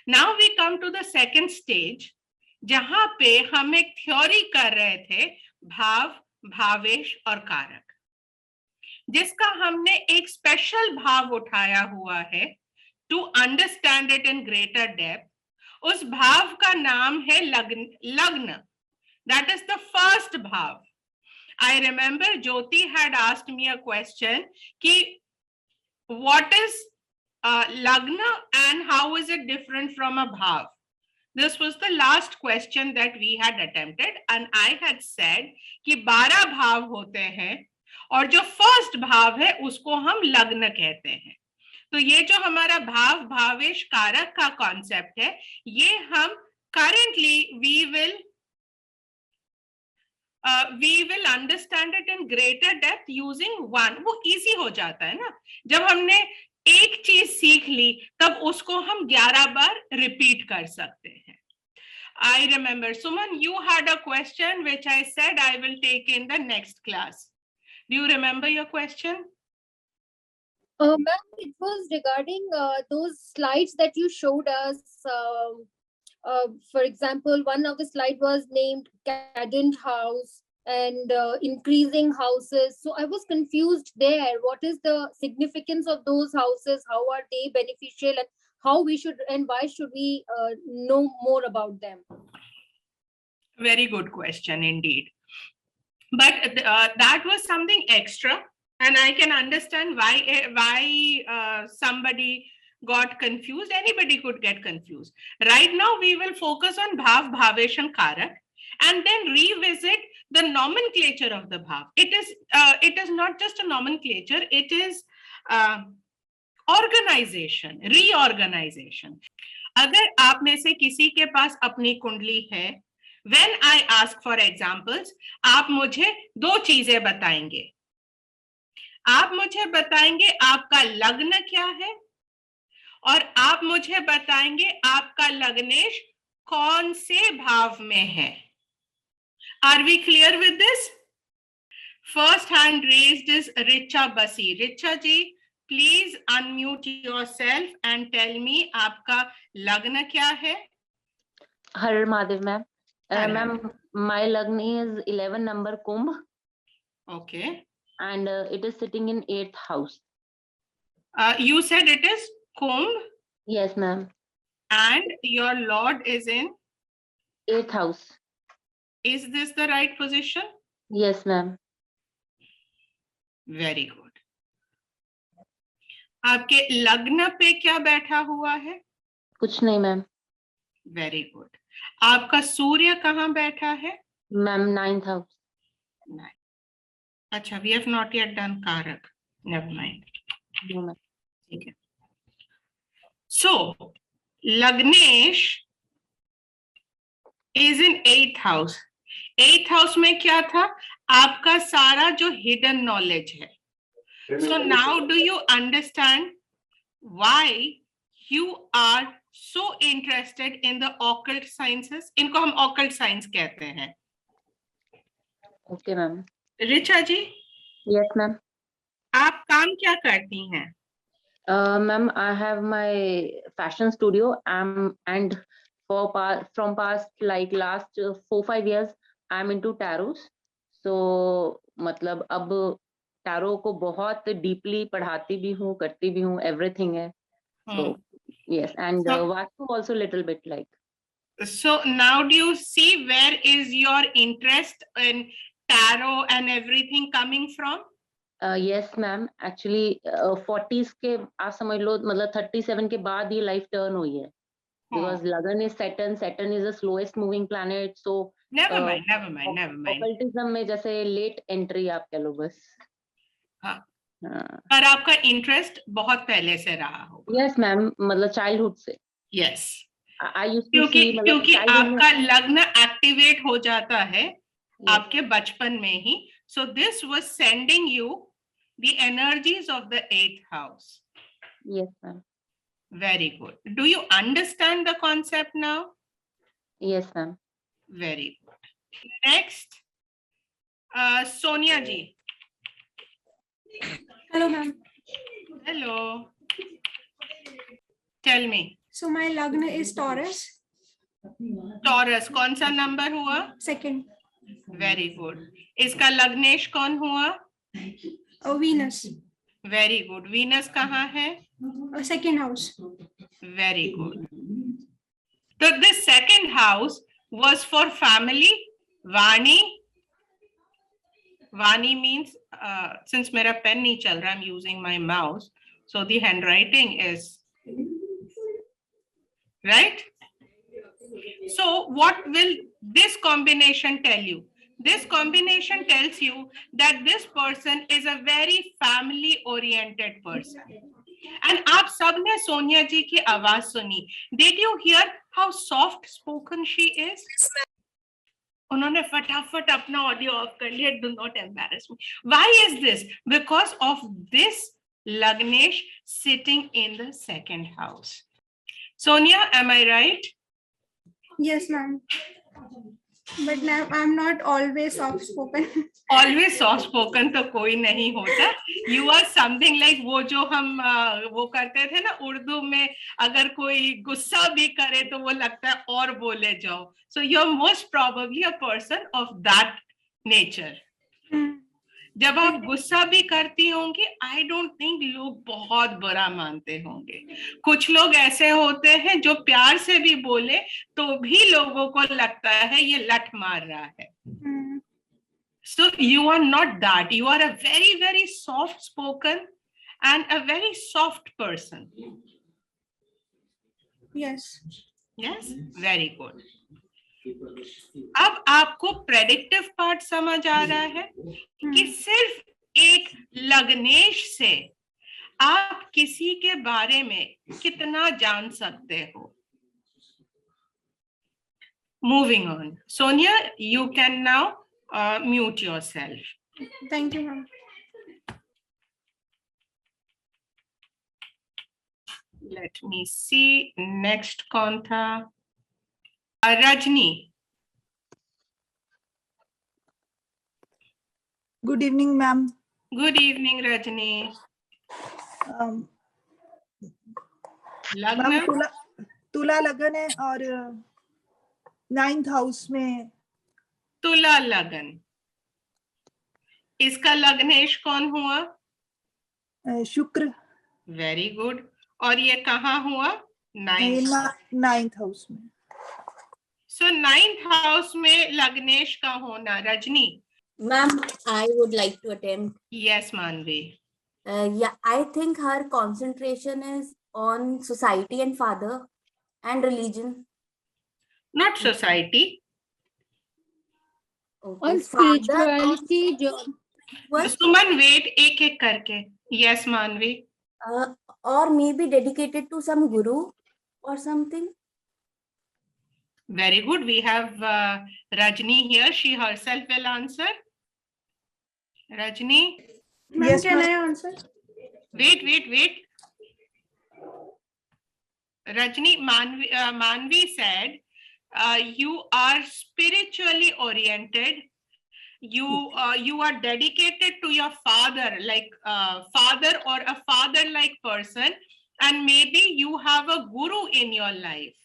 Now we come to the second stage, जहां पे हम एक थ्योरी कर रहे थे भाव, भावेश और कारक, जिसका हमने एक स्पेशल भाव उठाया हुआ है to understand it in greater depth. उस भाव का नाम है लग्न, लग्न। दैट इज द फर्स्ट भाव। I remember Jyoti had asked me a question ki what is lagna and how is it different from a bhav. This was the last question that we had attempted and I had said कि 12 भाव होते हैं और जो first भाव है उसको हम लग्न कहते हैं। तो ये जो हमारा भाव, भावेश, कारक का कॉन्सेप्ट है, ये हम currently we will understand it in greater depth using one। वो easy हो जाता है ना, जब हमने एक चीज सीख ली तब उसको हम 11 बार रिपीट कर सकते हैं। I remember, Suman, you had a question which I said I will take in the next class. Do you remember your question? Ma'am, it was regarding those slides that you showed us. For example, one of the slide was named cadent house and increasing houses. So I was confused there. What is the significance of those houses? How are they beneficial, and how we should and why should we know more about them? Very good question indeed. But that was something extra, and I can understand why somebody got confused. Anybody could get confused. Right now, we will focus on bhav, bhavesh, and karak, and then revisit the nomenclature of the bhav. It is not just a nomenclature. It is organization, reorganization. अगर आप में से किसी के पास अपनी कुंडली है, when I ask for examples, आप मुझे दो चीजें बताएंगे। आप मुझे बताएंगे आपका लग्न क्या है और आप मुझे बताएंगे आपका लग्नेश कौन से भाव में है। Are we clear with this? First hand raised is Richa Basi. Richa ji, please unmute yourself and tell me आपका लग्न क्या है। Har Mahadev ma'am. Ma'am, my lagna is 11 number Kumbh. Okay. And it is sitting in 8th house. You said it is Kumbh? Yes, ma'am. And your Lord is in 8th house. Is this the right position? Yes, ma'am. Very good. आपके लग्न पे क्या बैठा हुआ है? कुछ नहीं ma'am. Very good. आपका सूर्य कहाँ बैठा है? Ma'am 9th house. 9. अच्छा, we have not yet done कारक. Never mind. No, ma'am. ठीक है. So, लग्नेश is in 8th house. 8th house में क्या था? आपका सारा जो hidden knowledge है. So now do you understand why you are so interested in the occult sciences? इनको हम occult science कहते हैं. Okay, ma'am. रिचा जी, Yes, ma'am. आप काम क्या करती हैं? Ma'am, I have my fashion studio. And from past like last 4-5 years, I'm into tarots. So मतलब अब tarot को बहुत deeply पढ़ाती भी हूँ, करती भी हूँ, everything है. So yes, and Vastu also little bit like. So now do you see where is your interest in tarot and everything coming from? Yes, ma'am. Actually, 40s के आप समझ लो मतलब 37 के बाद ये life turn हुई है. Because Lagan is Saturn. Saturn is the slowest moving planet. So never mind. Occultism में जैसे late entry आप कह लो बस. हाँ. पर आपका इंटरेस्ट बहुत पहले से रहा होगा. Yes, ma'am. मतलब childhood से. Yes. I used to see क्योंकि आपका लग्न एक्टिवेट हो जाता है आपके बचपन में ही. So this was sending you the energies of the 8th house. Yes, ma'am. Very good. Do you understand the concept now? Yes, ma'am. Very good. Next, Sonia ji. Hello, ma'am. Hello. Tell me, So my lagna is Taurus. Taurus कौन सा number हुआ? Second. Very good. इसका लग्नेश कौन हुआ? Venus. Very good. Venus कहाँ है? Second house. Very good. So this second house was for family. Vani. Vani means since मेरा pen नहीं चल रहा, I'm using my mouse, so the handwriting is right. So what will this combination tell you? This combination tells you that this person is a very family oriented person. And आप सबने सोनिया जी की आवाज सुनी. Did you hear how soft spoken she is? उन्होंने फटाफट अपना audio of कर लिया. Do not embarrass me. Why is this? Because of this Lagnesh sitting in the second house. Sonia, am I right? Yes, ma'am. But ma'am, I'm not always soft spoken. Always soft spoken तो कोई नहीं होता. You are something like वो जो हम वो करते थे ना उर्दू में, अगर कोई गुस्सा भी करे तो वो लगता है और बोले जाओ. So you're most probably a person of that nature. जब आप गुस्सा भी करती होंगी, I don't think लोग बहुत बुरा मानते होंगे. कुछ लोग ऐसे होते हैं जो प्यार से भी बोले तो भी लोगों को लगता है ये लठ मार रहा है. So you are not that. You are a very, very soft spoken and a very soft person. Yes. Yes, very good. अब आपको प्रेडिक्टिव पार्ट समझ आ रहा है कि सिर्फ एक लग्नेश से आप किसी के बारे में कितना जान सकते हो. Moving on. Sonia, you can now mute yourself. Thank you, ma'am. Let me see. Next कौन था? Rajni. Good evening, ma'am. Good evening, Rajni. लग्न मैम तुला लगन है और 9th हाउस में तुला लगन. इसका लग्नेश कौन हुआ? शुक्र. Very good. और ये कहाँ हुआ? 9th हाउस में. So 9th house में लग्नेश का होना. Rajni. Ma'am, I would like to attempt. Yes, Manvi. Yeah, I think her concentration is on society and father and religion. Not society. Okay. On Father spirituality, what? Suman, wait, एक एक करके. Yes, Manvi. Or maybe dedicated to some guru or something. Very good. We have Rajni here. She herself will answer. Rajni. Ma'am, Yes, can ma'am. I answer? Wait. Rajni, Manvi said, you are spiritually oriented. You are dedicated to your father, like father or a father-like person, and maybe you have a guru in your life.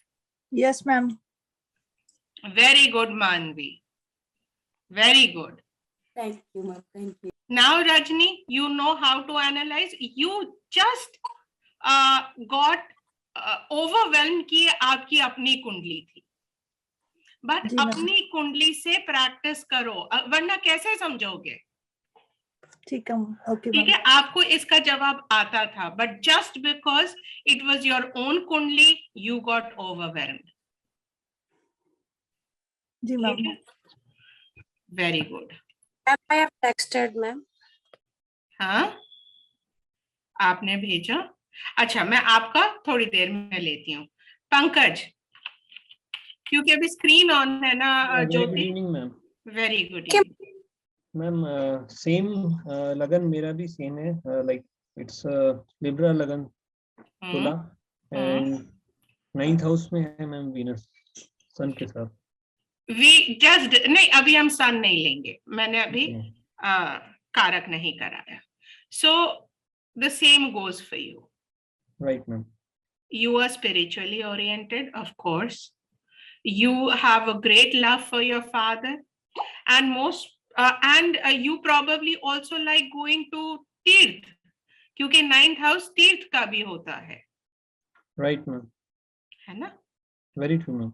Yes, ma'am. Very good, Manvi. Very good. Thank you, ma'am. Thank you. Now, Rajni, you know how to analyze. You just got overwhelmed कि आपकी अपनी कुंडली थी. But ji, ma'am. अपनी कुंडली से practice करो, वरना कैसे समझोगे? ठीक है. ओके ठीक मैम. है, आपको इसका जवाब आता था, but just because it was your own कुंडली, you got overwhelmed. जी मैम. ठीक है? Very good. I have texted, ma'am. हाँ, आपने भेजा. अच्छा, मैं आपका थोड़ी देर में लेती हूँ. पंकज, क्योंकि अभी स्क्रीन ऑन है ना. Good evening ma'am. Very good. Ma'am same लगन मेरा भी सेम है. लाइक इट्स लिब्रा लगन तुला एंड 9th हाउस में है मैम वीनस सन के साथ. वी जस्ट नहीं, अभी हम सन नहीं लेंगे. मैंने अभी कारक नहीं कराया. So the same goes for you. Right ma'am. You are spiritually oriented, of course. You have a great love for your father, and you probably also like going to तीर्थ, क्योंकि 9th house तीर्थ का भी होता है. Right, ma'am. है ना? Very true, ma'am.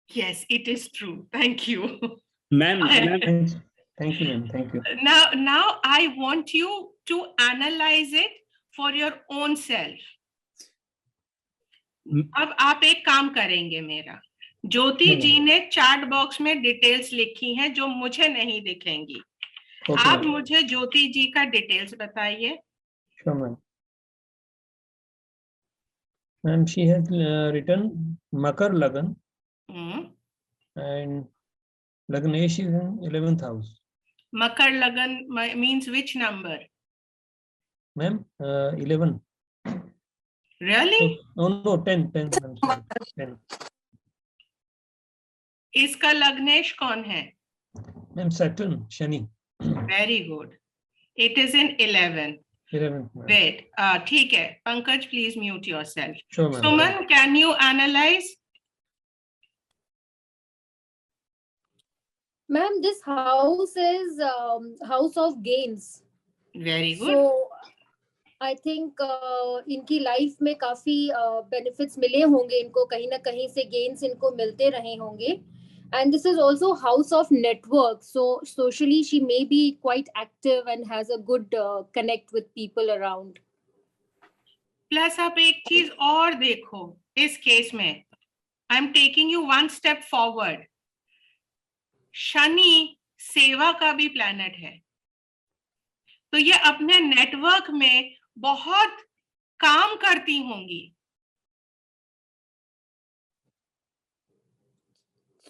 Yes, it is true. Thank you. Ma'am, Thank you, ma'am. Thank you. Now I want you to analyze it for your own self. अब आप एक काम करेंगे मेरा. ज्योति जी ने चैट बॉक्स में डिटेल्स लिखी हैं जो मुझे नहीं दिखेंगी. आप मुझे ज्योति जी का डिटेल्स बताइए. Sure, ma'am. Ma'am, she has written Makar Lagan and Lagnesh is in 11th house. Makar Lagan means which number? Ma'am, 11. Really? Oh, no, 10. I'm sorry, 10. इसका लग्नेश कौन है? Ma'am, Saturn, Shani. Very good. It is in 11. 11th. Wait, ठीक है. Pankaj, please mute yourself. Sure, ma'am. Suman, can you analyze? Ma'am, this house is house of gains. Very good. So I think इनकी life में काफी benefits मिले होंगे इनको, कहीं ना कहीं से gains इनको मिलते रहे होंगे. And this is also house of network. So socially she may be quite active and has a good connect with people around. Plus आप एक चीज और देखो इस केस में. I'm taking you one step forward. Shani सेवा का भी प्लैनेट है, तो ये अपने नेटवर्क में बहुत काम करती होंगी.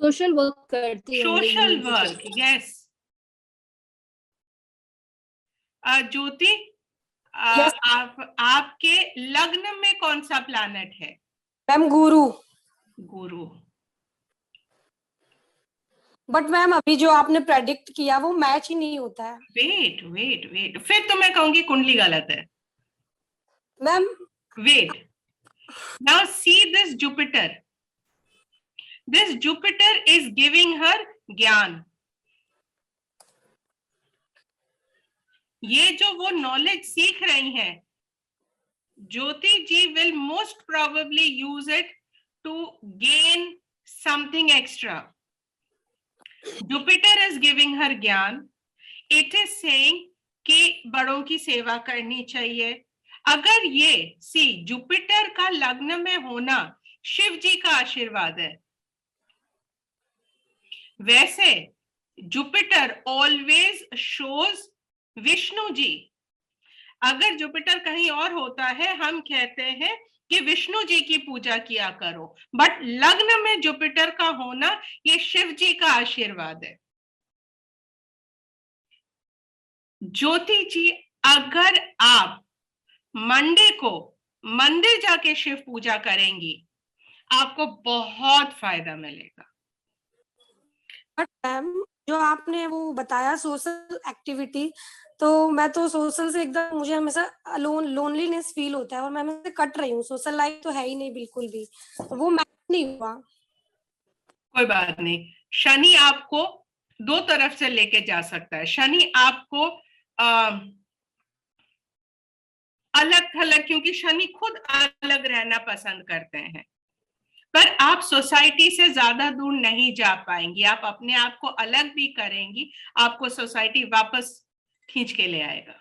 सोशल वर्क करती होंगी. Social work, yes. ज्योति, आपके लग्न में कौन सा प्लैनेट है? Ma'am Guru. Guru. But ma'am अभी जो आपने प्रेडिक्ट किया वो मैच ही नहीं होता है. वेट, फिर तो मैं कहूंगी कुंडली गलत है. Ma'am wait, now see this Jupiter. This Jupiter is giving her ज्ञान. ये जो वो नॉलेज सीख रही हैं, ज्योति जी will most probably use it to gain something extra. Jupiter is giving her ज्ञान. It is saying कि बड़ों की सेवा करनी चाहिए. अगर ये जुपिटर का लग्न में होना शिव जी का आशीर्वाद है. वैसे Jupiter always shows Vishnu ji. अगर जुपिटर कहीं और होता है हम कहते हैं कि विष्णु जी की पूजा किया करो, बट लग्न में जुपिटर का होना ये शिव जी का आशीर्वाद है. ज्योति जी, अगर आप मंडे को मंदिर जाके शिव पूजा करेंगी आपको बहुत फायदा मिलेगा. बट मैम जो आपने वो बताया सोशल एक्टिविटी, तो मैं तो सोशल से एकदम, मुझे हमेशा लोनलीनेस फील होता है और मैं हमेशा कट रही हूँ. सोशल लाइफ तो है ही नहीं बिल्कुल भी, वो मैच नहीं हुआ. कोई बात नहीं, शनि आपको दो तरफ से लेके जा सकता है. शनि आपको अलग थलग, क्योंकि शनि खुद अलग रहना पसंद करते हैं, पर आप सोसाइटी से ज्यादा दूर नहीं जा पाएंगी. आप अपने आप को अलग भी करेंगी, आपको सोसाइटी वापस खींच के ले आएगा.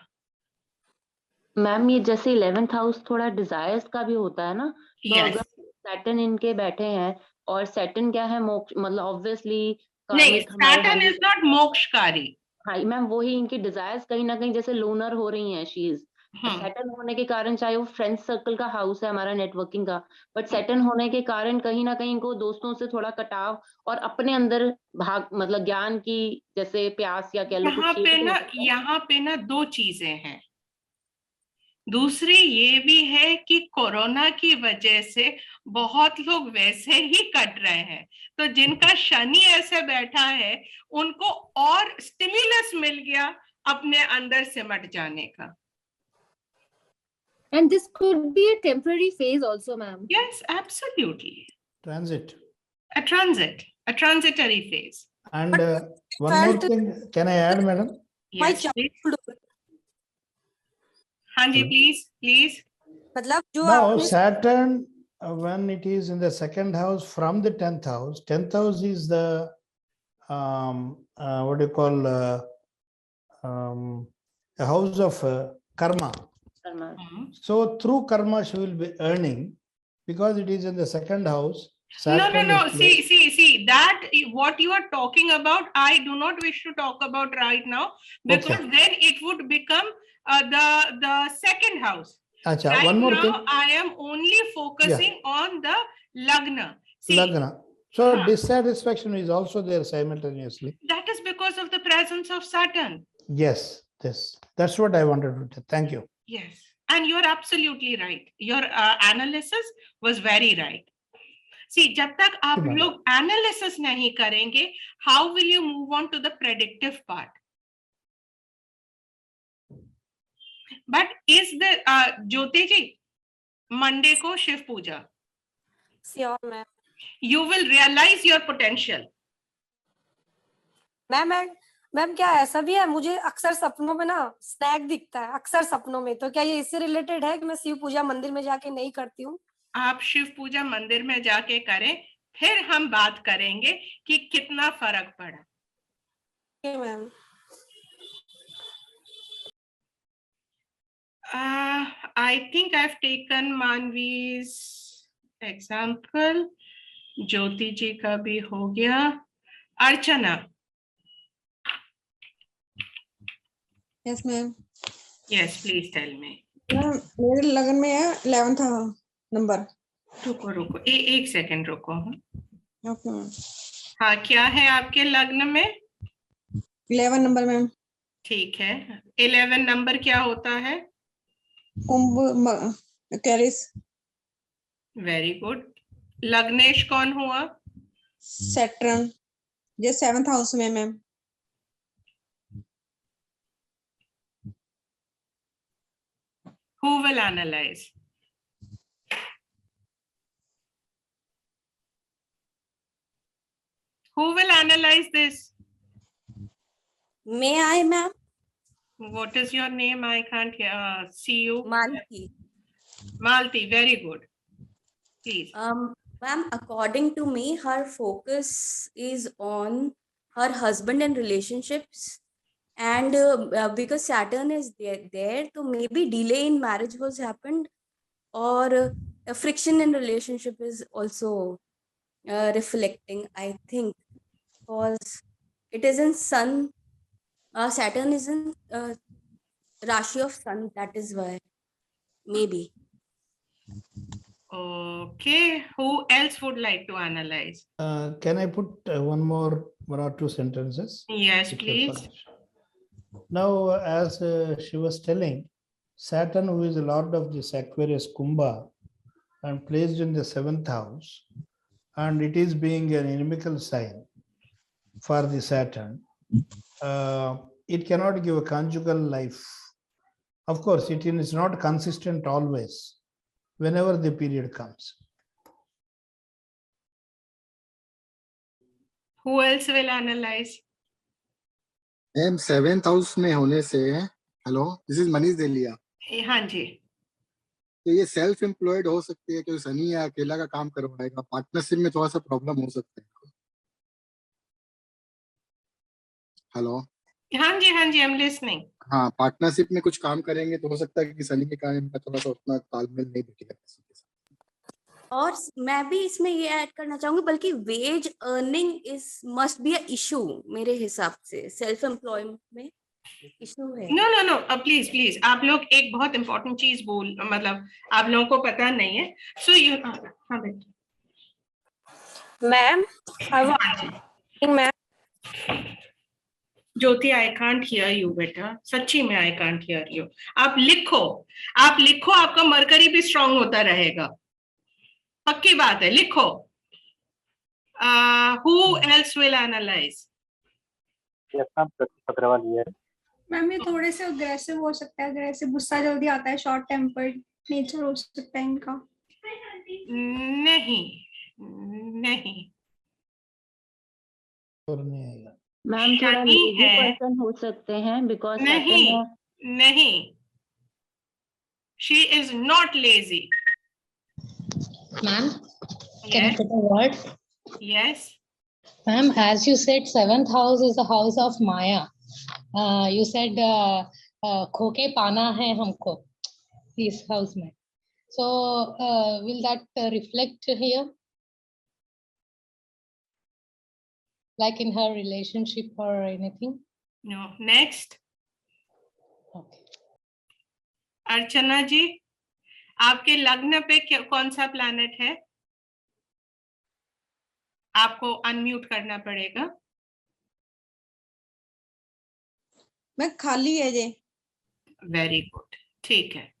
मैम ये जैसे 11th हाउस थोड़ा डिजायर्स का भी होता है ना, तो Yes. अगर सैटर्न इनके बैठे हैं, और सैटर्न क्या है, मोक्ष, मतलब ऑब्वियसली नहीं, सैटर्न इज नॉट मोक्षकारी. हाँ मैम, वही इनकी डिजायर्स कहीं ना कहीं जैसे लोनर हो रही हैं शीज. सैटर्न होने के कारण, चाहे वो फ्रेंड सर्कल का हाउस है हमारा नेटवर्किंग का, बट सैटर्न होने के कारण कहीं ना कहीं इनको दोस्तों से थोड़ा कटाव और अपने अंदर भाग, मतलब ज्ञान की जैसे प्यास या कह लो यहाँ पे ना दो चीजें हैं. दूसरी ये भी है कि कोरोना की वजह से बहुत लोग वैसे ही कट रहे हैं, तो जिनका शनि ऐसे बैठा है उनको और स्टिमुलस मिल गया अपने अंदर सिमट जाने का. And this could be a temporary phase also, ma'am. Yes, absolutely. Transit. A transitory phase. And But one more felt- thing, can I add, madam? My Yes, please. childhood, हाँ जी, please. मतलब जो Now, आपने Saturn, when it is in the second house from the 10th house is the, what do you call, a house of karma. Karma. So through karma, she will be earning because it is in the second house. No. Saturn is placed- See, that what you are talking about, I do not wish to talk about right now, because Okay. then it would become the second house. Acha, Right one more now, thing, I am only focusing on the Lagna. See, Lagna. So Huh. dissatisfaction is also there simultaneously. that is because of the presence of Saturn. Yes, that's what I wanted to tell. Thank you. Yes, and you are absolutely right. Your analysis was very right. See, जब तक आप madam. लोग analysis नहीं करेंगे, how will you move on to the predictive part? But is the Jyoti ji, Monday को शिव पूजा, sure ma'am you will realize your potential. Ma'am क्या ऐसा भी है, मुझे अक्सर सपनों में ना स्नैक दिखता है अक्सर सपनों में, तो क्या ये इससे रिलेटेड है कि मैं शिव पूजा मंदिर में जाके नहीं करती हूँ? आप शिव पूजा मंदिर में जाके करें, फिर हम बात करेंगे कि कितना फर्क पड़ा. Okay ma'am. I think I've taken Manvi's example. Jyoti ji का भी हो गया. Archana. Yes ma'am. Yes, please tell me. मेरे लगन में है 11th नंबर. रुको एक सेकंड रुको. Okay ma'am. हाँ, क्या है आपके लग्न में? 11 नंबर मैम. ठीक है. 11 नंबर क्या होता है? कुंभ कैरिस. Very good. लग्नेश कौन हुआ? सैटर्न. ये 7th हाउस में ma'am. Who will analyze? Who will analyze this? May I, ma'am? What is your name? I can't see you. Malti. Malti, very good. Please. Ma'am, according to me, her focus is on her husband and relationships. And because Saturn is there, so maybe delay in marriage was happened, or a friction in relationship is also reflecting, I think, because it is in Sun. Saturn is in Rashi of Sun. That is why, maybe. Okay. Who else would like to analyze? Can I put one or two sentences? Yes, With your please. permission? Now, as she was telling, Saturn, who is the lord of this Aquarius Kumbha, and placed in the 7th house, and it is being an inimical sign for the Saturn, it cannot give a conjugal life. Of course, it is not consistent always, whenever the period comes. Who else will analyze? Ma'am 7th house में होने से, hello, this is Manish देलिया. हाँ जी. तो ये self employed हो सकती है, क्योंकि सनी या अकेला का काम करवाएगा. पार्टनरशिप में थोड़ा सा प्रॉब्लम हो सकता है. हेलो. हाँ जी, आई एम लिसनिंग. हाँ, पार्टनरशिप में कुछ काम करेंगे तो हो सकता है कि सनी के कारण इनका थोड़ा सा उतना तालमेल नहीं बिठेगा किसी के साथ. और मैं भी इसमें ये ऐड करना चाहूंगी, बल्कि wage earning is must be a issue मेरे हिसाब से. सेल्फ एम्प्लॉयमेंट में इशू है. नो, प्लीज आप लोग एक बहुत इंपॉर्टेंट चीज मतलब आप लोगों को पता नहीं है. सो यू हाँ बेटा. Ma'am ma'am Jyoti, I can't hear you बेटा. सच्ची में आई कांट हियर यू. आप लिखो, आपका मरकरी भी स्ट्रांग होता रहेगा. पक्की बात है, लिखो. Who else will analyze? Ma'am ये थोड़े से अग्रेसिव हो सकता है. अग्रेसिव, गुस्सा जल्दी आता है, शॉर्ट टेम्पर्ड. नेचर हो सकता है इनका। नहीं नहीं, और नहीं आएगा। मैम थोड़ा शनि लेजी है। पर्सन हो सकते हैं बिकॉज नहीं सैटर्न नहीं, she is not lazy. Ma'am, can I Yes, put a word? yes. Ma'am, as you said, seventh house is the house of Maya. You said खोके पाना है हमको इस house में. So will that reflect here? Like in her relationship or anything? No. Next. Okay. अर्चना जी, आपके लग्न पे कौन सा प्लैनेट है? आपको अनम्यूट करना पड़ेगा। मैं खाली है जे। वेरी गुड, ठीक है।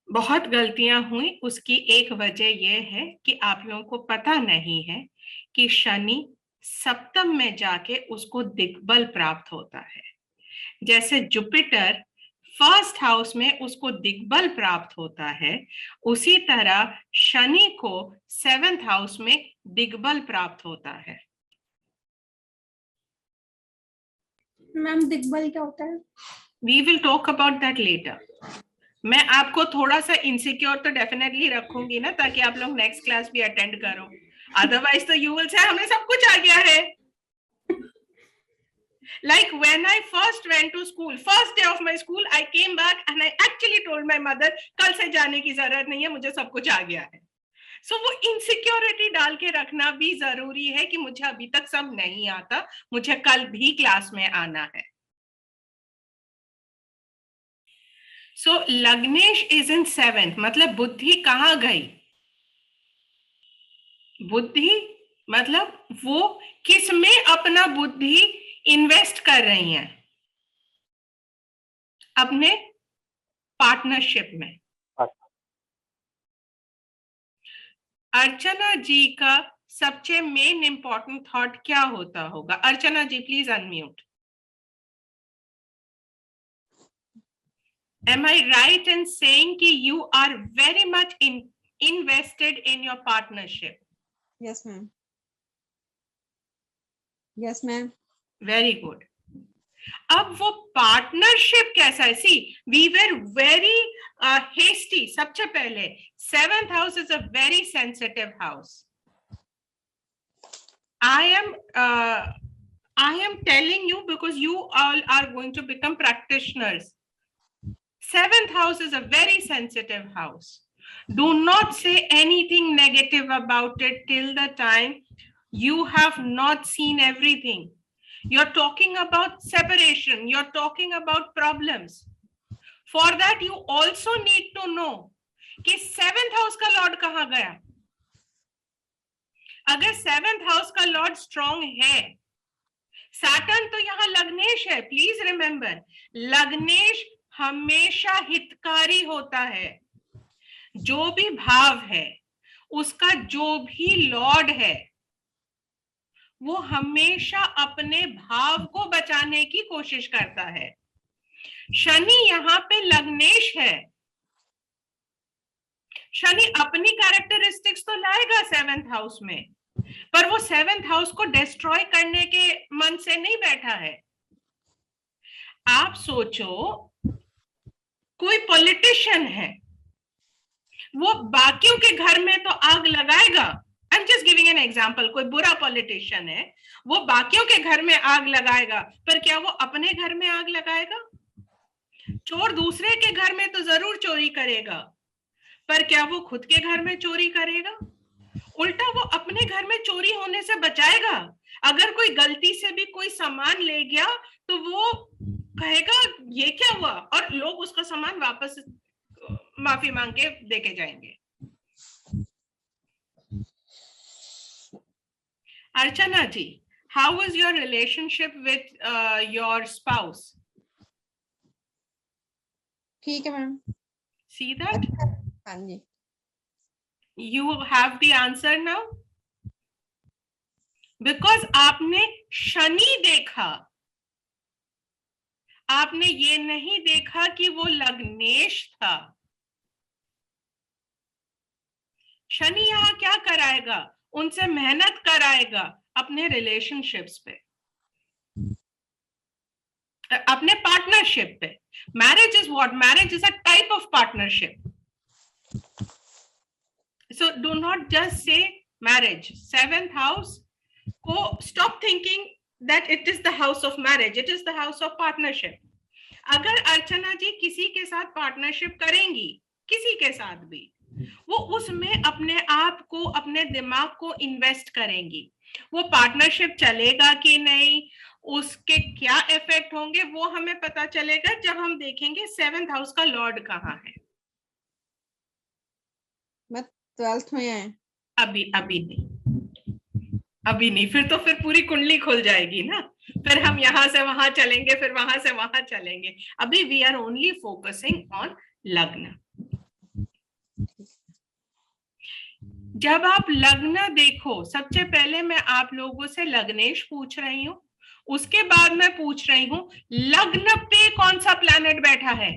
बहुत गलतियां हुई, उसकी एक वजह यह है कि आप लोगों को पता नहीं है कि शनि सप्तम में जाके उसको दिग्बल प्राप्त होता है। जैसे जुपिटर फर्स्ट हाउस में उसको दिग्बल प्राप्त होता है, उसी तरह शनि को सेवेंथ हाउस में दिग्बल प्राप्त होता है। मैम दिग्बल क्या होता है? We will talk about that later. मैं आपको थोड़ा सा इनसिक्योर तो डेफिनेटली रखूंगी ना, ताकि आप लोग नेक्स्ट क्लास भी अटेंड करो, अदरवाइज तो यू विल से हमें सब कुछ आ गया है। Like when I first went to school, first day of my school, I came back and I actually told my mother, कल से जाने की जरूरत नहीं है, मुझे सब कुछ आ गया है। So वो इनसिक्योरिटी डाल के रखना भी जरूरी है कि मुझे अभी तक सब नहीं आता, मुझे कल भी क्लास में आना है। So लग्नेश is in 7th, मतलब बुद्धि कहाँ गई? बुद्धि मतलब वो किस में अपना बुद्धि इन्वेस्ट कर रही हैं? अपने पार्टनरशिप में। अर्चना जी का सबसे मेन इंपॉर्टेंट थॉट क्या होता होगा? Archana ji please unmute. Am I right in saying कि you are very much invested in your partnership? Yes, ma'am. Yes, ma'am. Very good. अब वो पार्टनरशिप कैसा है? सी वी वेर वेरी हेस्टी। सबसे पहले 7th house is a very sensitive house. I am telling you because you all are going to become practitioners. 7th house is a very sensitive house. Do not say anything negative about it till the time you have not seen everything. You're talking about separation. You're talking about problems. For that, you also need to know कि 7th house का Lord कहाँ गया? अगर 7th house का Lord strong है, Saturn तो यहाँ लग्नेश है। प्लीज रिमेंबर, लग्नेश हमेशा हितकारी होता है। जो भी भाव है, उसका जो भी लॉर्ड है, वो हमेशा अपने भाव को बचाने की कोशिश करता है। शनि यहाँ पे लग्नेश है। शनि अपनी कैरेक्टरिस्टिक्स तो लाएगा 7th हाउस में, पर वो 7th हाउस को डिस्ट्रॉय करने के मन से नहीं बैठा है। आप सोचो, कोई पॉलिटिशियन है, वो बाकियों के घर में तो आग लगाएगा। I am just giving an example. कोई बुरा पॉलिटिशियन है, वो बाकियों के घर में आग लगाएगा, पर क्या वो अपने घर में आग लगाएगा? चोर दूसरे के घर में तो जरूर चोरी करेगा, पर क्या वो खुद के घर में चोरी करेगा? उल्टा वो अपने घर में चोरी होने से बचाएगा। अगर कोई गलती से भी कोई सामान ले गया तो वो कहेगा ये क्या हुआ, और लोग उसका सामान वापस माफी मांग के देके जाएंगे। Archana ji, how is your relationship with your spouse? ठीक है मैम। See that? हाँ जी। You have the answer now? Because आपने शनि देखा, आपने ये नहीं देखा कि वो लग्नेश था। शनि यहाँ क्या कराएगा? उनसे मेहनत कराएगा अपने रिलेशनशिप्स पे, अपने पार्टनरशिप पे। Marriage is what? Marriage is a type of partnership. So do not just say marriage. 7th house को stop thinking that it is the house of marriage. It is the house of partnership. अगर अर्चना जी किसी के साथ partnership करेंगी, किसी के साथ भी, वो उसमें अपने आप को, अपने दिमाग को इन्वेस्ट करेंगी। वो पार्टनरशिप चलेगा कि नहीं, उसके क्या इफेक्ट होंगे, वो हमें पता चलेगा जब हम देखेंगे 7th हाउस का लॉर्ड कहाँ है। मैं 12th में है। अभी नहीं, फिर पूरी कुंडली खुल जाएगी ना, फिर हम यहाँ से वहां चलेंगे, फिर वहां से वहां चलेंगे। अभी we are only focusing on लग्न। जब आप लग्न देखो, सबसे पहले मैं आप लोगों से लग्नेश पूछ रही हूँ, उसके बाद मैं पूछ रही हूँ लग्न पे कौन सा प्लैनेट बैठा है,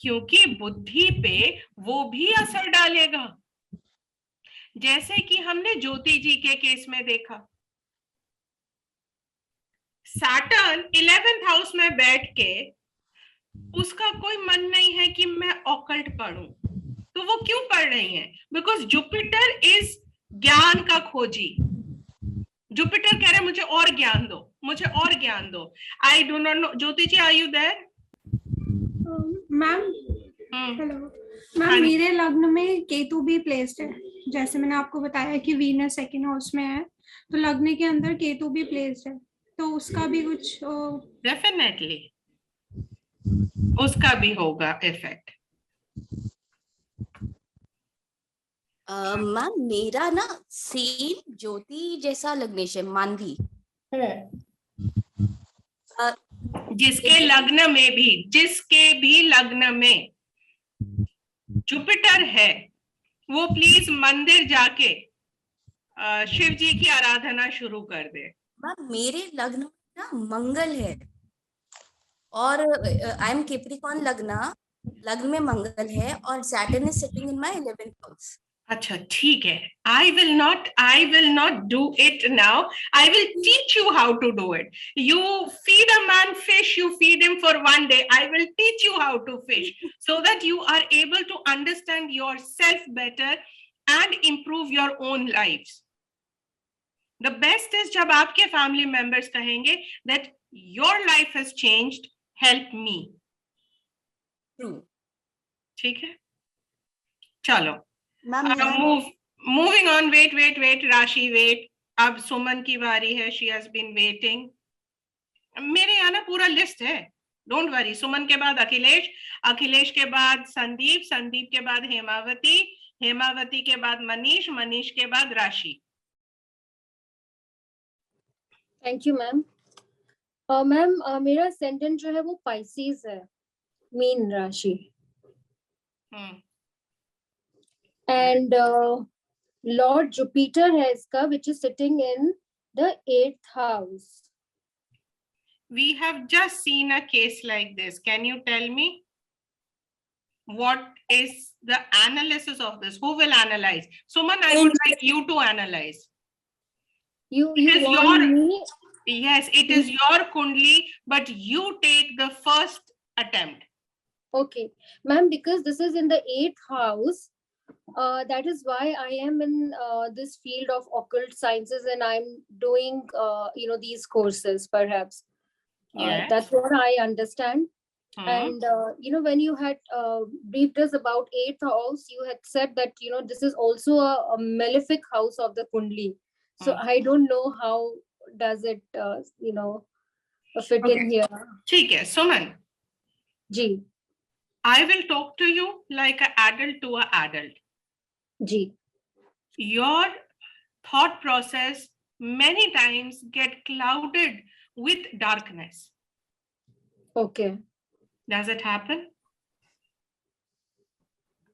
क्योंकि बुद्धि पे वो भी असर डालेगा। जैसे कि हमने ज्योति जी के केस में देखा, सैटर्न 11th हाउस में बैठ के उसका कोई मन नहीं है कि मैं ऑकल्ट पढ़ूं, तो वो क्यों पढ़ रही है? बिकॉज जुपिटर इज ज्ञान का खोजी। जुपिटर कह रहे हैं मुझे और ज्ञान दो, मुझे और ज्ञान दो। I do not know, Jyoti ji are you there? Ma'am hello ma'am, मेरे लग्न में केतु भी प्लेस्ड है। जैसे मैंने आपको बताया कि वीनस 2nd हाउस में है, तो लग्न के अंदर केतु भी प्लेस्ड है, तो उसका भी कुछ डेफिनेटली उसका भी होगा इफेक्ट। मैम मेरा ना सेम ज्योति जैसा लग्नेश है, मानवी। जिसके लग्न में जुपिटर है, वो प्लीज मंदिर जाके शिव जी की आराधना शुरू कर दे। मैम मेरे लग्न में ना मंगल है, और आई एम कैप्रिकॉर्न लग्न में मंगल है, और Saturn is sitting in my 11th house. अच्छा ठीक है, I will not do it now. I will teach you how to do it. You feed a man fish, you feed him for one day. I will teach you how to fish so that you are able to understand yourself better and improve your own lives. The best is जब आपके family members कहेंगे that your life has changed, help me. True. ठीक है, चलो moving on. Wait, राशि wait. अब सुमन की बारी है, she has been waiting. मेरे यहाँ ना पूरा लिस्ट है, डोंट वरी। सुमन के बाद अखिलेश के बाद संदीप के बाद हेमावती के बाद मनीष के बाद राशि। Thank you ma'am. मैम मेरा असेंडेंट जो है वो पाइसेस है, मीन राशि। And Lord Jupiter है इसका, which is sitting in the 8th house. We have just seen a case like this. Can you tell me what is the analysis of this? Who will analyze? Suman, I would like you to analyze. You want me? Yes, it is your kundli, but you take the first attempt. Okay, ma'am, because this is in the 8th house. That is why I am in this field of occult sciences, and I'm doing these courses perhaps. Yes. That's what I understand. And when you had briefed us about 8th house, you had said that this is also a malefic house of the kundli. So I don't know how does it fit in here. ठीक है Suman ji, I will talk to you like an adult to an adult. Ji. Your thought process many times get clouded with darkness. Okay. Does it happen?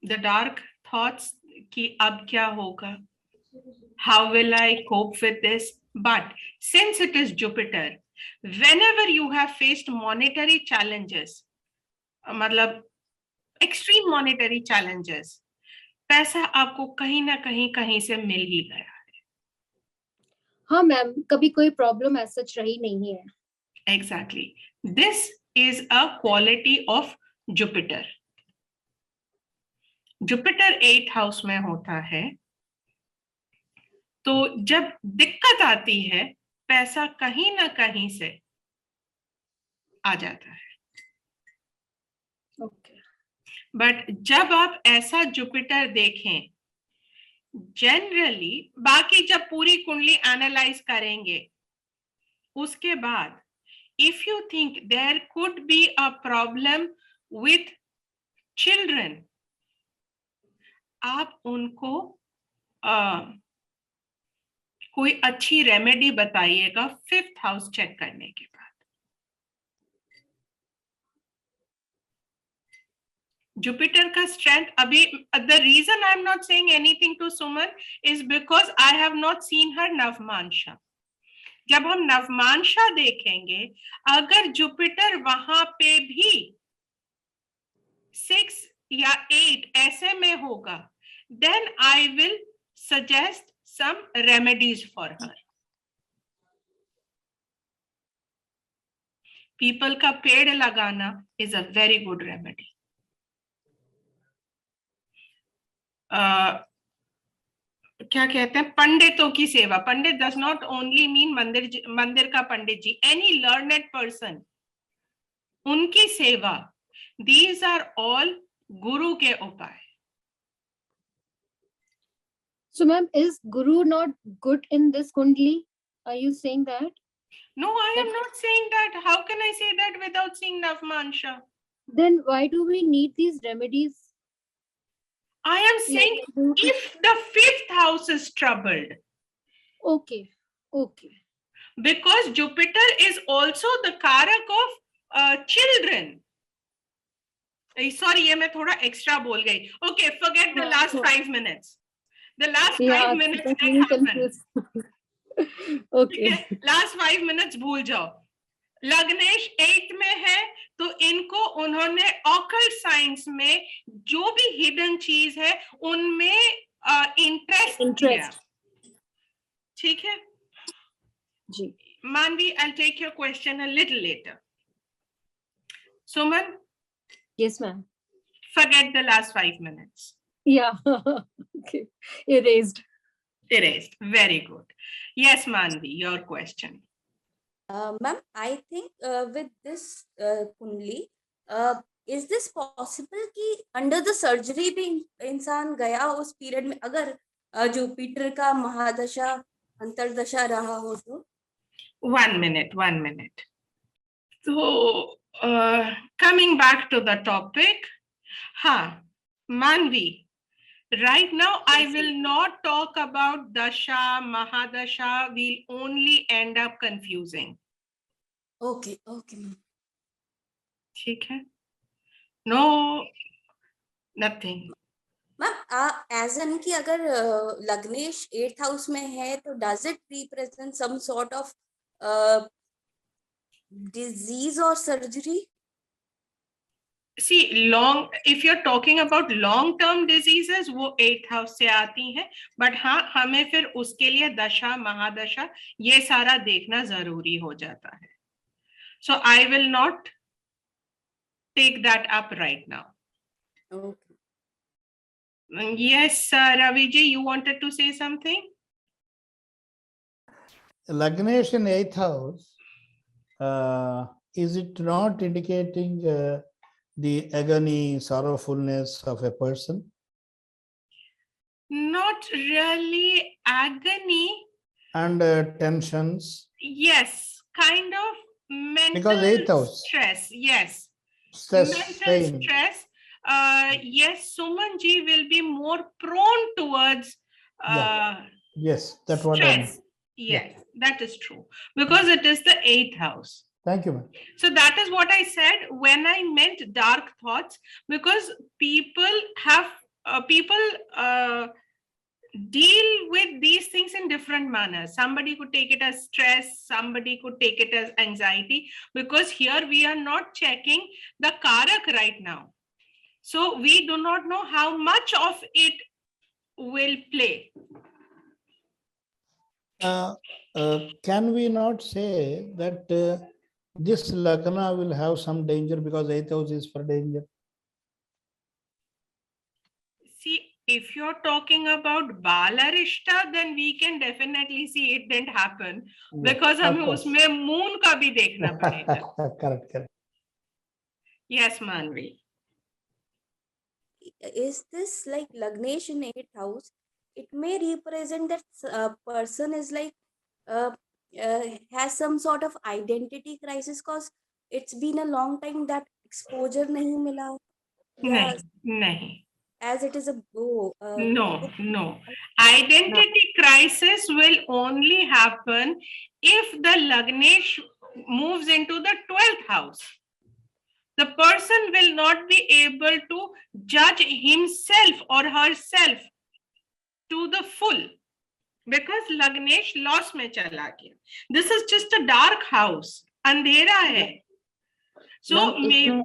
The dark thoughts कि अब क्या होगा? How will I cope with this? But since it is Jupiter, whenever you have faced monetary challenges, मतलब extreme monetary challenges, पैसा आपको कहीं ना कहीं से मिल ही गया. हाँ मैम, कभी कोई प्रॉब्लम ऐसा रही नहीं है. Exactly. This is a quality of Jupiter. Jupiter 8th house में होता है, तो जब दिक्कत आती है पैसा कहीं ना कहीं से आ जाता है. Okay. बट जब आप ऐसा जुपिटर देखें, जनरली बाकी जब पूरी कुंडली एनालाइज करेंगे उसके बाद, if you think there could be a problem with children, आप उनको कोई अच्छी रेमेडी बताइएगा 5th हाउस चेक करने के बाद. जुपिटर का स्ट्रेंथ अभी, the reason I am not saying anything to Suman is because I have not seen her navamsha. जब हम नवमांशा देखेंगे, अगर जुपिटर वहां पे भी 6 या 8 ऐसे में होगा, then I will suggest some remedies for her. People का पेड़ लगाना is a very good remedy. क्या कहते हैं, पंडितों की सेवा. पंडित does not only mean मंदिर का पंडित जी, any learned person, उनकी सेवा. These are all गुरु के उपाय. So ma'am, is Guru not good in this kundli? Are you saying that? No, I am not saying that. How can I say that without seeing Navmansha? Then why do we need these remedies? I am saying if the 5th house is troubled. Okay, okay. Because Jupiter is also the karak of children. Sorry, ये मैं थोड़ा extra बोल गई. Okay, forget the last 5 minutes. The last 5 minutes that happened. Okay. Last 5 minutes भूल जाओ. लग्नेश 8th में है, तो इनको उन्होंने ऑकल्ट साइंस में जो भी हिडन चीज है उनमें इंटरेस्ट किया. ठीक है जी. Manvi, I'll take your question a little later. Suman? Yes, ma'am. Forget the last 5 minutes. Yeah. Okay. Erased. Erased. Very good. Yes, Manvi, your question. Ma'am, I think with this kundli, is this possible कि under the surgery भी इंसान गया उस period में, अगर Jupiter का महादशा अंतरदशा रहा हो तो? 1 minute. So, coming back to the topic, Manvi, right now I will not talk about dasha, mahadasha. We'll only end up confusing. Okay, ma'am. ठीक है? No, nothing. Ma'am, as in कि अगर लग्नेश 8th house में है, तो does it represent some sort of disease or surgery? See, if you're talking about long-term diseases, वो 8th house से आती हैं, but हाँ, हमें फिर उसके लिए दशा, महादशा, ये सारा देखना जरूरी हो जाता है. So I will not take that up right now. Okay. Yes, Raviji, you wanted to say something? Lagnesh in 8th house, is it not indicating the agony, sorrowfulness of a person? Not really agony. And tensions? Yes, kind of mental because 8th house. Stress. Yes. Stress, mental strain. Stress. Yes, Suman ji will be more prone towards Yes, that's what I mean. stress. Yes, that is true. Because it is the 8th house. Thank you, ma'am. So that is what I said when I meant dark thoughts, because people have deal with these things in different manners. Somebody could take it as stress, somebody could take it as anxiety, because here we are not checking the karak right now. So we do not know how much of it will play. Can we not say that this Lagna will have some danger because 8th house is for danger? See, if you're talking about Bala Rishta, then we can definitely see it didn't happen, because हमें उसमें moon का भी देखना पड़ेगा. Correct. Yes, Manvi. Is this like Lagnesh in 8th house? It may represent that person is like has some sort of identity crisis, because it's been a long time that exposure नहीं मिला. नहीं. As it is a No. Identity crisis will only happen if the Lagnesh moves into the 12th house. The person will not be able to judge himself or herself to the full, because Lagnesh loss में चला गया. This is just a dark house, अंधेरा है. So maybe.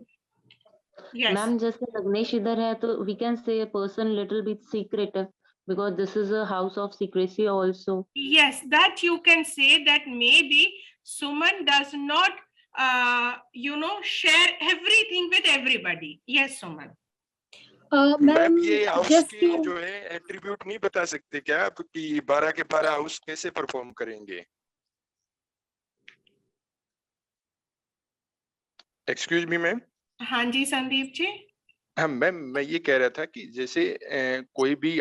Yes. Ma'am, जैसे लग्नेश इधर है तो we can say a person little bit secretive, because this is a house of secrecy also. Yes, that you can say that maybe Suman does not share everything with everybody. Yes, Suman. Ma'am ये house की जो है attribute नहीं बता सकते क्या आप कि 12 के 12 हाउस कैसे परफॉर्म करेंगे? Excuse me ma'am. हाँ जी संदीप जी. हाँ मैम, मैं ये कह रहा था कि जैसे कोई भी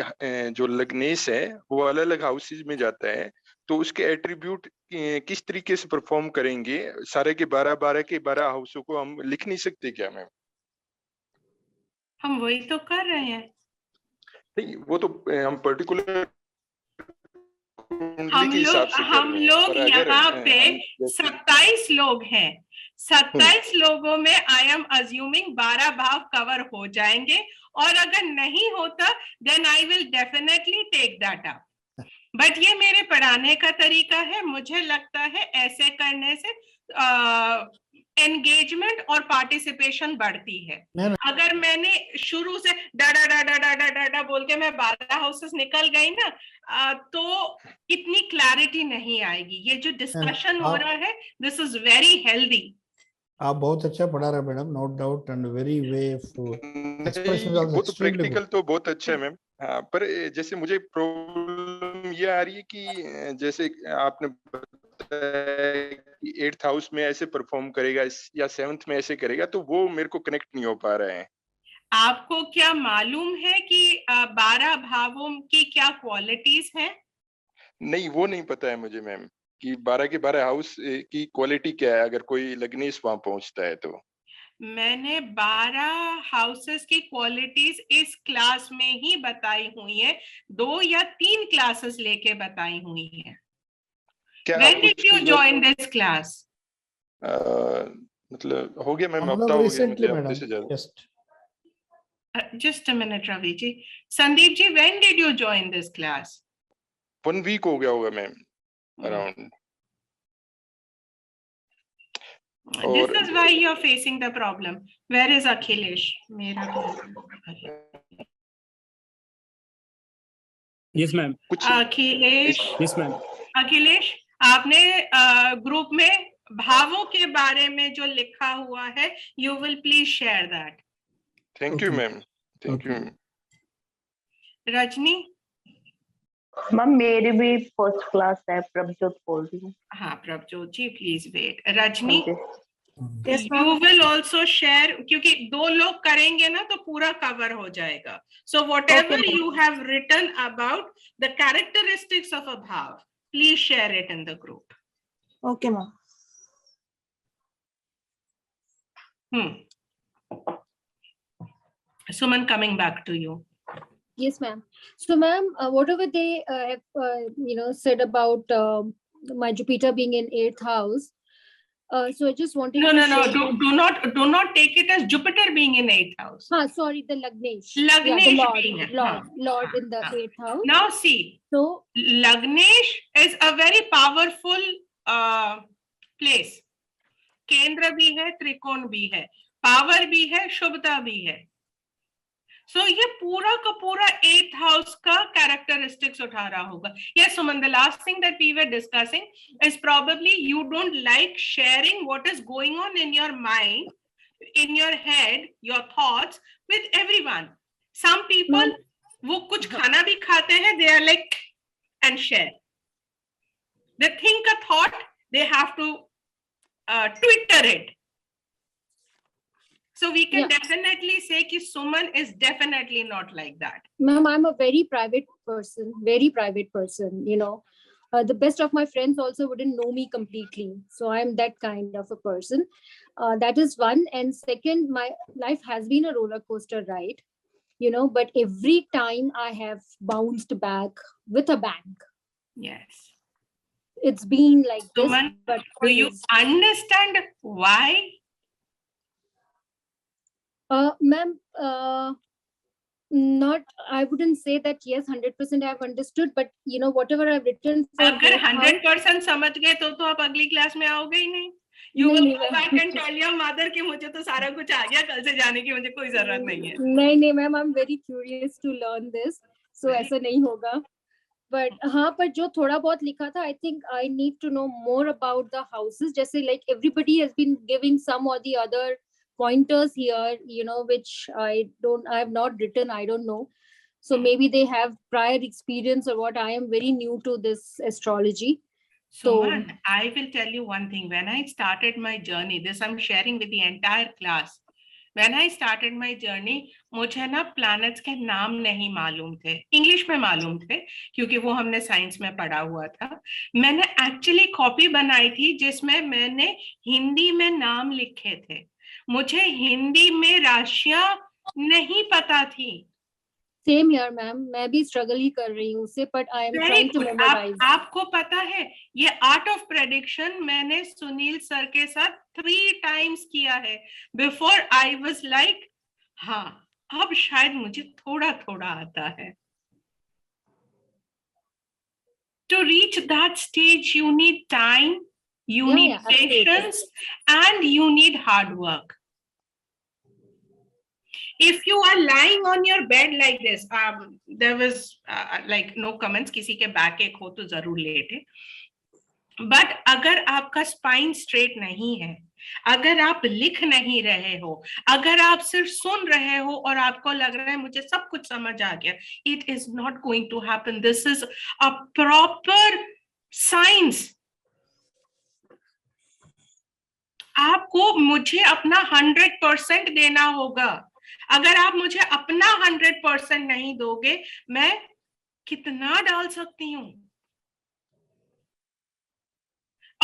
जो लग्नेश है वो अलग अलग हाउसेज में जाता है, तो उसके एट्रीब्यूट किस तरीके से परफॉर्म करेंगे? सारे के 12 के 12 हाउसों को हम लिख नहीं सकते क्या मैम? हम वही तो कर रहे हैं. नहीं, वो तो हम पर्टिकुलर हम लोग यहाँ पे 27 लोग हैं. 27 लोगों में आई एम अज्यूमिंग 12 भाव कवर हो जाएंगे, और अगर नहीं होता then I will definitely take that up. But ये मेरे पढ़ाने का तरीका है. मुझे लगता है ऐसे करने से एंगेजमेंट और पार्टिसिपेशन बढ़ती है. अगर मैंने शुरू से डा बोल के मैं 12 हाउसेस निकल गई ना, तो इतनी क्लैरिटी नहीं आएगी. ये जो डिस्कशन हो रहा है, दिस इज वेरी हेल्दी. आप बहुत अच्छा पढ़ा रहे madam, no doubt, and very way expression of वो तो प्रैक्टिकल तो बहुत अच्छा है मैम. हाँ, पर जैसे मुझे प्रॉब्लम ये आ रही है कि जैसे आपने बताया कि 8th हाउस में ऐसे परफॉर्म करेगा या 7th में ऐसे करेगा, तो वो मेरे को कनेक्ट नहीं हो पा रहा है. आपको क्या मालूम है कि 12 भावों की क्या क्वालिटीज हैं? नहीं, वो नहीं पता है मुझे मैम कि 12 के 12 हाउस की क्वालिटी क्या है अगर कोई लग्नेश वहां पहुंचता है तो. मैंने 12 हाउसेस की क्वालिटीज इस क्लास में ही बताई हुई है. 2 या 3 क्लासेस लेके बताई हुई है. When did you join this class? मतलब हो गया मैम, हफ्ता हो गया मुझे, हफ्ते से ज्यादा. Just a minute, Ravi ji. Sandeep ji, when did you join this class? 1 week हो गया होगा ma'am, around. This is why you are facing the problem. Where is Akhilesh? Yes ma'am. Akhilesh. Yes ma'am. Akhilesh, आपने group में भावों के बारे में जो लिखा हुआ है, you will please share that. Thank you ma'am. Thank you. Rajni. Ma'am मेरी भी फर्स्ट क्लास है, प्रभजोत बोल रही हूँ. हाँ Prabhjot ji, please wait. Rajni, you will also share, क्योंकि 2 लोग करेंगे ना तो पूरा कवर हो जाएगा. So whatever you have written about the characteristics of a bhav, please share it in the group. Okay ma'am. Suman, coming back to you. Yes, ma'am. So, ma'am, whatever they said about my Jupiter being in 8th house, So I just wanted No, to no, no. share Do not take it as Jupiter being in 8th house. sorry, the Lagnesh. Lagnesh the Lord, being Lord in the 8th house. Now see, So Lagnesh is a very powerful place. केंद्र भी है, त्रिकोण भी है, power भी है, शुभता भी है. So ये पूरा का पूरा 8th house का characteristics उठा रहा होगा. Yes, Suman, the last thing that we were discussing is probably you don't like sharing what is going on in your mind, in your head, your thoughts with everyone. Some people वो कुछ खाना भी खाते हैं, they are like and share. They think a thought, they have to Twitter it. So we can definitely say that Suman is definitely not like that. Ma'am, I'm a very private person, you know. The best of my friends also wouldn't know me completely. So I'm that kind of a person. That is one. And second, my life has been a roller coaster ride, you know, but every time I have bounced back with a bang. Yes. It's been like Suman, this. But do you understand why? Ma'am, not, I wouldn't say that yes, 100% I have understood, but you know, whatever I've written for अगर 100% समझ गए तो आप अगली class में आओगे ही नहीं. You will go back and tell your mother कि मुझे तो सारा कुछ आ गया, कल से जाने की मुझे कोई जरूरत नहीं है. नहीं ma'am, I'm very curious to learn this, so ऐसा नहीं होगा. But हाँ, पर जो थोड़ा बहुत लिखा था, I think I need to know more about the houses. जैसे like everybody has been giving some or the other pointers here, you know, which I have not written, I don't know. So maybe they have prior experience or what. I am very new to this astrology. Suman, I will tell you one thing. When I started my journey, this I'm sharing with the entire class. When I started my journey, मुझे ना planets के नाम नहीं मालूम थे. English में मालूम थे क्योंकि वो हमने साइंस में पढ़ा हुआ था. मैंने एक्चुअली कॉपी बनाई थी जिसमें मैंने हिंदी में नाम लिखे थे. मुझे हिंदी में राशियां नहीं पता थी. Same here, ma'am. मैं भी struggle ही कर रही हूँ उससे, but I am trying to memorize. आपको पता है ये आर्ट ऑफ प्रेडिक्शन मैंने सुनील सर के साथ 3 times किया है. Before I was like, हाँ, अब शायद मुझे थोड़ा थोड़ा आता है. To reach that stage, you need time, you need patience, and you need hard work. If you are lying on your bed like this, there was like no comments, किसी के बैक एक हो तो जरूर लेटे. But अगर आपका spine straight नहीं है, अगर आप लिख नहीं रहे हो, अगर आप सिर्फ सुन रहे हो और आपको लग रहा है मुझे सब कुछ समझ आ गया, it is not going to happen. This is a proper science. आपको मुझे अपना 100% देना होगा. अगर आप मुझे अपना 100% नहीं दोगे, मैं कितना डाल सकती हूँ?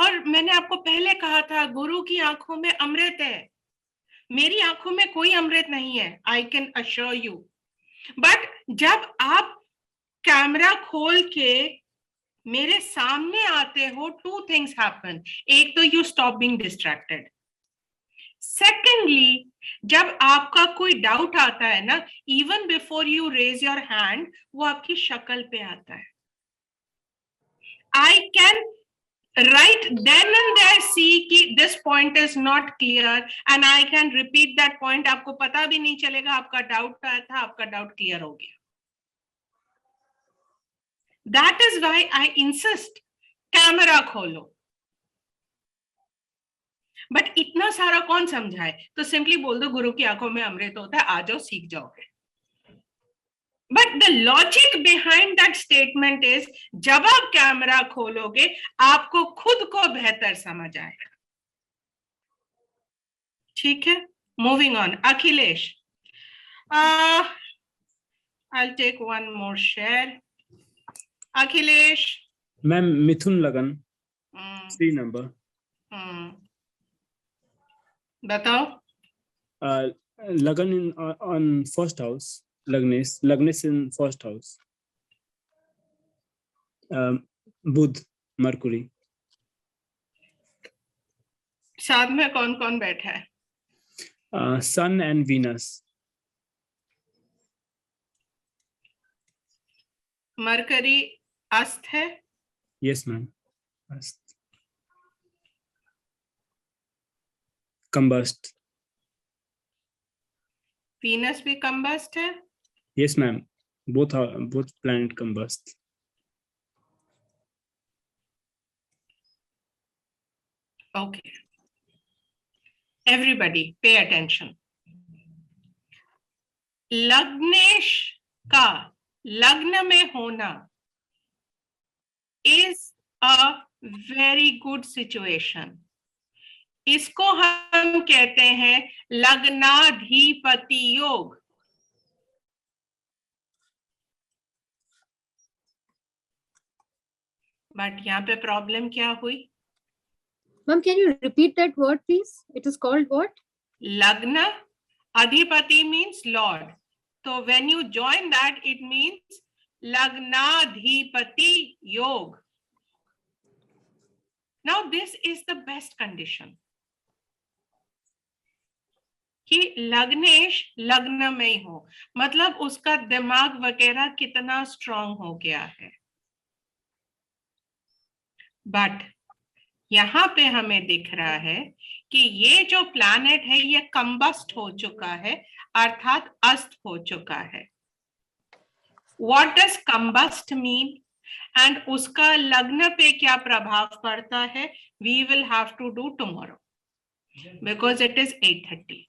और मैंने आपको पहले कहा था, गुरु की आंखों में अमृत है. मेरी आंखों में कोई अमृत नहीं है. I can assure you. But जब आप कैमरा खोल के मेरे सामने आते हो, 2 things happen. एक तो you stop being distracted. Secondly, जब आपका कोई डाउट आता है ना, even before you raise your hand, वो आपकी शक्ल पे आता है. I can right then and there see कि this point is not clear and I can repeat that point. आपको पता भी नहीं चलेगा आपका डाउट था, आपका डाउट क्लियर हो गया. That is why I insist, camera खोलो. बट इतना सारा कौन समझाए? तो सिंपली बोल दो गुरु की आंखों में अमृत होता है, आ जाओ सीख जाओगे. But the logic behind that statement is, जब आप कैमरा खोलोगे आपको खुद को बेहतर समझ आएगा. ठीक है, moving on. Akhilesh, I'll take one more share. Akhilesh. Ma'am, Mithun लगन, 3 number. बताओ. Lagan on 1st house. Lagnesh in 1st house. Budh, Mercury. साथ में कौन कौन बैठा है? Sun and Venus. मरकरी अस्त है? Yes, ma'am. Combust. वीनस भी कंबस्ट है? Yes, ma'am. Both planet combust. Okay. Everybody, pay attention. लग्नेश का लग्न में होना is a very good situation. इसको हम कहते हैं लग्नाधिपति योग. बट यहाँ पे प्रॉब्लम क्या हुई? Ma'am, can you repeat that word, please? It is called what? Lagna. Adhipati means Lord. So when you join that, it means Lagnadhipati Yog. Now this is the best condition. कि लग्नेश लग्न में ही हो, मतलब उसका दिमाग वगैरह कितना स्ट्रांग हो गया है. बट यहाँ पे हमें दिख रहा है कि ये जो प्लैनेट है ये कंबस्ट हो चुका है, अर्थात अस्त हो चुका है. What does combust mean? And उसका लग्न पे क्या प्रभाव पड़ता है? We will have to do tomorrow because it is 8:30.